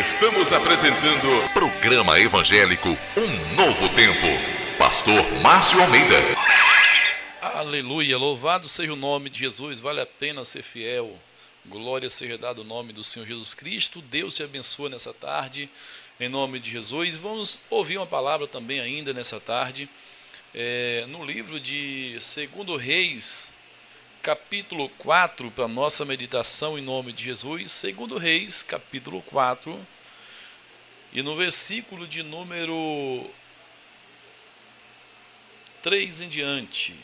Estamos apresentando Programa Evangélico Um Novo Tempo. Pastor Márcio Almeida. Aleluia, louvado seja o nome de Jesus, vale a pena ser fiel. Glória seja dado o nome do Senhor Jesus Cristo. Deus te abençoa nessa tarde, em nome de Jesus. Vamos ouvir uma palavra também ainda nessa tarde, no livro de 2 Reis, capítulo 4, para nossa meditação em nome de Jesus. 2 Reis, capítulo 4, e no versículo de número 3 em diante,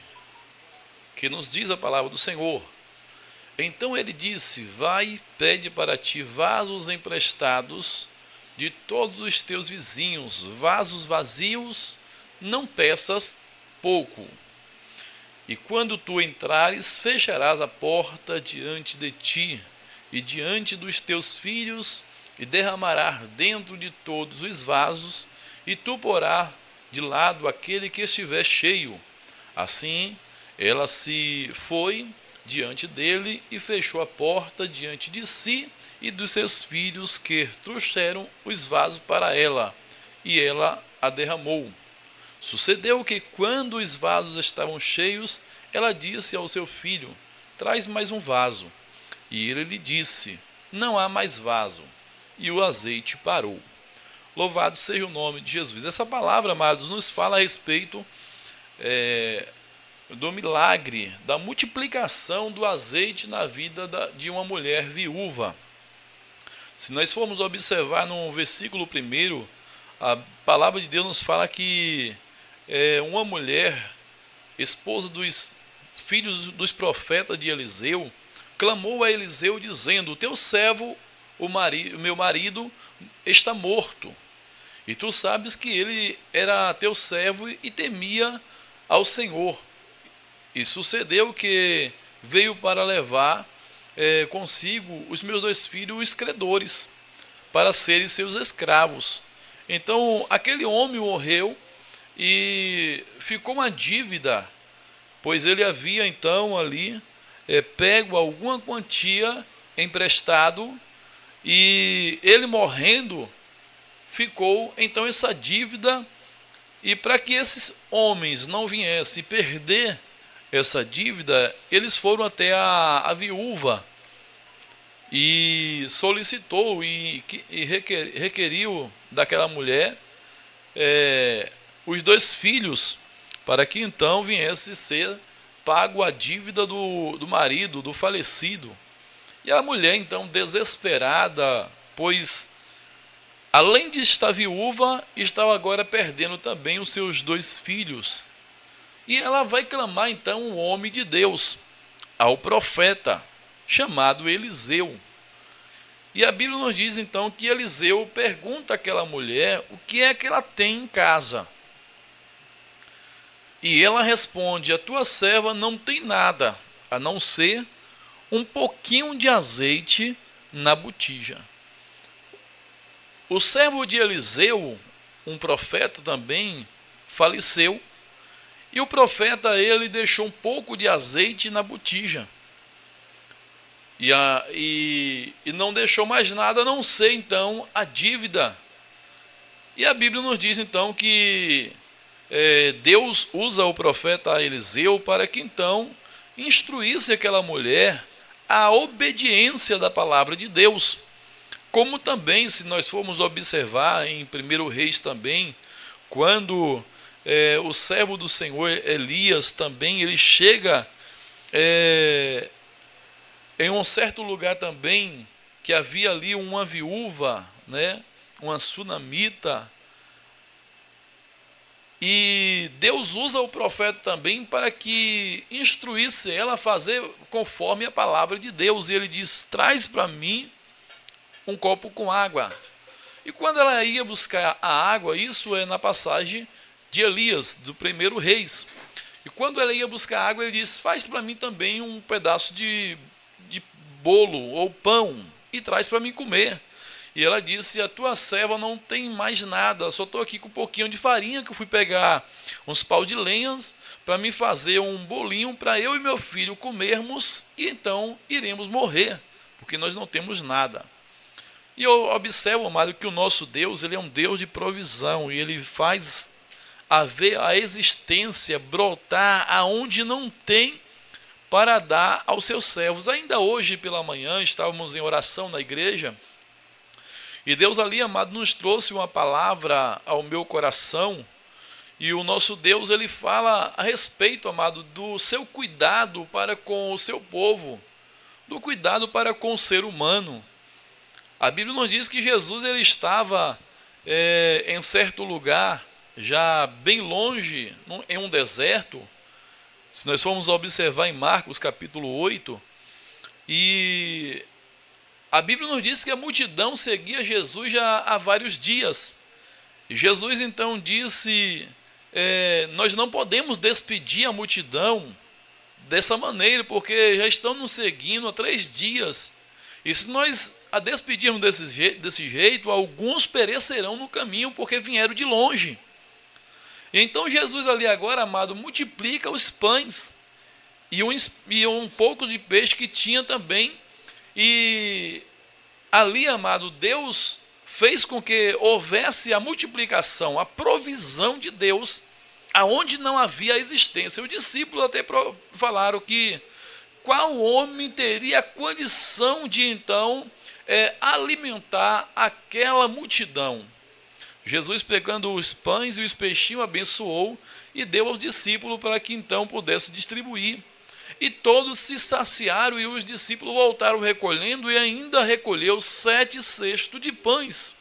que nos diz a palavra do Senhor. Então ele disse: vai, pede para ti vasos emprestados de todos os teus vizinhos, vasos vazios, não peças pouco. E quando tu entrares, fecharás a porta diante de ti e diante dos teus filhos, e derramarás dentro de todos os vasos, e tu porás de lado aquele que estiver cheio. Assim ela se foi diante dele e fechou a porta diante de si e dos seus filhos, que trouxeram os vasos para ela, e ela a derramou. Sucedeu que, quando os vasos estavam cheios, ela disse ao seu filho: traz mais um vaso. E ele lhe disse: não há mais vaso. E o azeite parou. Louvado seja o nome de Jesus. Essa palavra, amados, nos fala a respeito do milagre, da multiplicação do azeite na vida de uma mulher viúva. Se nós formos observar no versículo 1, a palavra de Deus nos fala que uma mulher, esposa dos filhos dos profetas de Eliseu, clamou a Eliseu dizendo: o teu servo, o meu marido, está morto. E tu sabes que ele era teu servo e temia ao Senhor. E sucedeu que veio para levar consigo os meus 2 filhos, os credores, para serem seus escravos. Então aquele homem morreu e ficou uma dívida, pois ele havia então ali pego alguma quantia emprestado, e ele morrendo ficou então essa dívida. E para que esses homens não viessem perder essa dívida, eles foram até a viúva e solicitou e requeriu daquela mulher os 2 filhos, para que então viesse ser pago a dívida do marido, do falecido. E a mulher então, desesperada, pois além de estar viúva, estava agora perdendo também os seus 2 filhos. E ela vai clamar então o homem de Deus, ao profeta, chamado Eliseu. E a Bíblia nos diz então que Eliseu pergunta àquela mulher o que é que ela tem em casa. E ela responde: a tua serva não tem nada, a não ser um pouquinho de azeite na botija. O servo de Eliseu, um profeta também, faleceu. E o profeta, ele deixou um pouco de azeite na botija. E não deixou mais nada, a não ser então a dívida. E a Bíblia nos diz então que Deus usa o profeta Eliseu para que então instruísse aquela mulher a obediência da palavra de Deus. Como também, se nós formos observar em 1 Reis também, quando o servo do Senhor Elias também, ele chega em um certo lugar também, que havia ali uma viúva, né, uma sunamita, e Deus usa o profeta também para que instruísse ela a fazer conforme a palavra de Deus. E ele diz: traz para mim um copo com água. E quando ela ia buscar a água, isso é na passagem de Elias, do 1 Reis. E quando ela ia buscar água, ele disse: faz para mim também um pedaço de bolo ou pão e traz para mim comer. E ela disse: a tua serva não tem mais nada, só estou aqui com um pouquinho de farinha, que eu fui pegar uns pau de lenhas para me fazer um bolinho para eu e meu filho comermos, e então iremos morrer, porque nós não temos nada. E eu observo, amado, que o nosso Deus, ele é um Deus de provisão, e ele faz haver a existência, brotar aonde não tem para dar aos seus servos. Ainda hoje pela manhã estávamos em oração na igreja, e Deus ali, amado, nos trouxe uma palavra ao meu coração, e o nosso Deus, ele fala a respeito, amado, do seu cuidado para com o seu povo, do cuidado para com o ser humano. A Bíblia nos diz que Jesus ele estava em certo lugar, já bem longe, em um deserto. Se nós formos observar em Marcos capítulo 8, e a Bíblia nos diz que a multidão seguia Jesus já há vários dias. E Jesus então disse, nós não podemos despedir a multidão dessa maneira, porque já estão nos seguindo há 3 dias. E se nós a despedirmos desse jeito, alguns perecerão no caminho, porque vieram de longe. Então Jesus ali agora, amado, multiplica os pães e um pouco de peixe que tinha também. E ali, amado, Deus fez com que houvesse a multiplicação, a provisão de Deus, aonde não havia existência. Os discípulos até falaram que qual homem teria a condição de então alimentar aquela multidão. Jesus, pegando os pães e os peixinhos, abençoou e deu aos discípulos para que então pudesse distribuir. E todos se saciaram, e os discípulos voltaram recolhendo, e ainda recolheu 7 cestos de pães.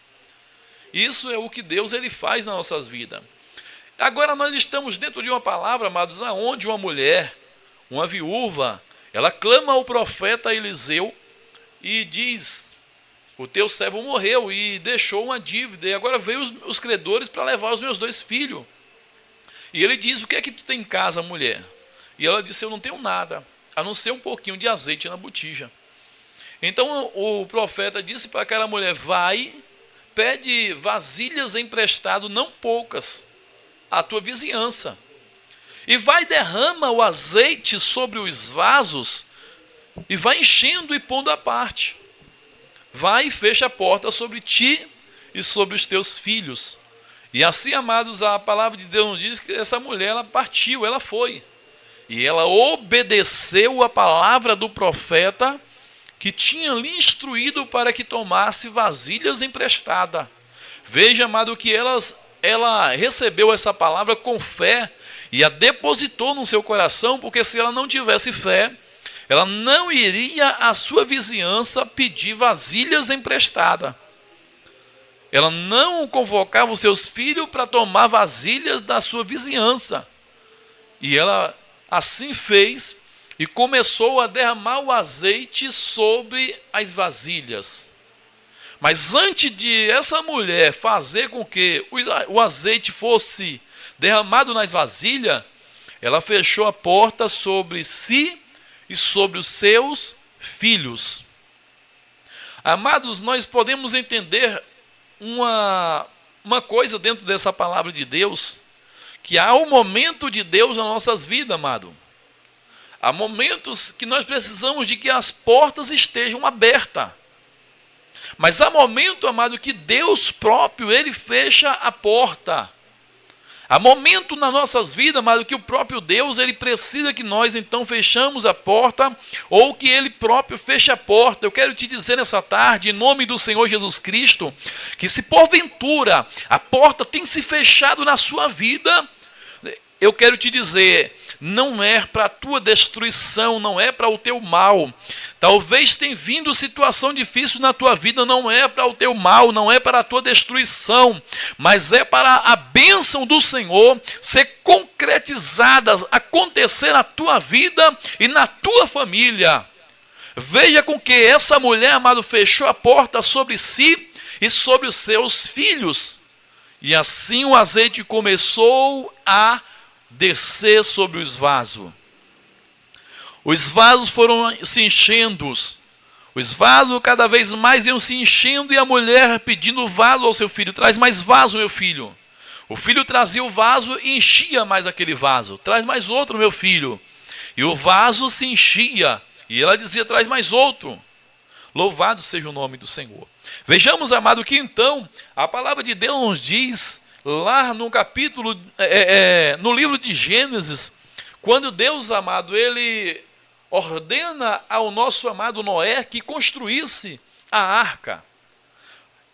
Isso é o que Deus ele faz nas nossas vidas. Agora nós estamos dentro de uma palavra, amados, aonde uma mulher, uma viúva, ela clama ao profeta Eliseu e diz: o teu servo morreu e deixou uma dívida, e agora veio os credores para levar os meus 2 filhos. E ele diz: o que é que tu tem em casa, mulher? E ela disse: eu não tenho nada, a não ser um pouquinho de azeite na botija. Então o profeta disse para aquela mulher: vai, pede vasilhas emprestado, não poucas, à tua vizinhança. E vai, derrama o azeite sobre os vasos, e vai enchendo e pondo à parte. Vai e fecha a porta sobre ti e sobre os teus filhos. E assim, amados, a palavra de Deus nos diz que essa mulher, ela partiu, ela foi. E ela obedeceu a palavra do profeta, que tinha lhe instruído para que tomasse vasilhas emprestadas. Veja, amado, que ela recebeu essa palavra com fé e a depositou no seu coração, porque se ela não tivesse fé, ela não iria à sua vizinhança pedir vasilhas emprestadas. Ela não convocava os seus filhos para tomar vasilhas da sua vizinhança. E ela assim fez e começou a derramar o azeite sobre as vasilhas. Mas antes de essa mulher fazer com que o azeite fosse derramado nas vasilhas, ela fechou a porta sobre si e sobre os seus filhos. Amados, nós podemos entender uma coisa dentro dessa palavra de Deus, que há um momento de Deus nas nossas vidas, amado. Há momentos que nós precisamos de que as portas estejam abertas. Mas há momento, amado, que Deus próprio, ele fecha a porta. Há momento nas nossas vidas, amado, que o próprio Deus, ele precisa que nós então fechamos a porta, ou que ele próprio feche a porta. Eu quero te dizer nessa tarde, em nome do Senhor Jesus Cristo, que se porventura a porta tem se fechado na sua vida, eu quero te dizer, não é para a tua destruição, não é para o teu mal. Talvez tenha vindo situação difícil na tua vida, não é para o teu mal, não é para a tua destruição, mas é para a bênção do Senhor ser concretizada, acontecer na tua vida e na tua família. Veja com que essa mulher, amado, fechou a porta sobre si e sobre os seus filhos. E assim o azeite começou a descer sobre os vasos. Os vasos foram se enchendo. Os vasos cada vez mais iam se enchendo, e a mulher pedindo vaso ao seu filho: traz mais vaso, meu filho. O filho trazia o vaso e enchia mais aquele vaso. Traz mais outro, meu filho. E o vaso se enchia, e ela dizia: traz mais outro. Louvado seja o nome do Senhor. Vejamos, amado, que então a palavra de Deus nos diz, lá no capítulo, no livro de Gênesis, quando Deus, amado, ele ordena ao nosso amado Noé que construísse a arca.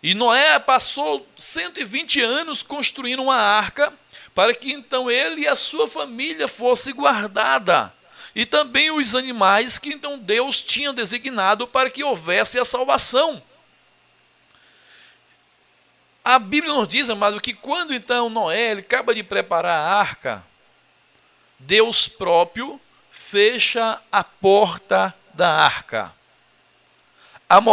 E Noé passou 120 anos construindo uma arca, para que então ele e a sua família fosse guardada. E também os animais que então Deus tinha designado para que houvesse a salvação. A Bíblia nos diz, amado, que quando então Noé ele acaba de preparar a arca, Deus próprio fecha a porta da arca.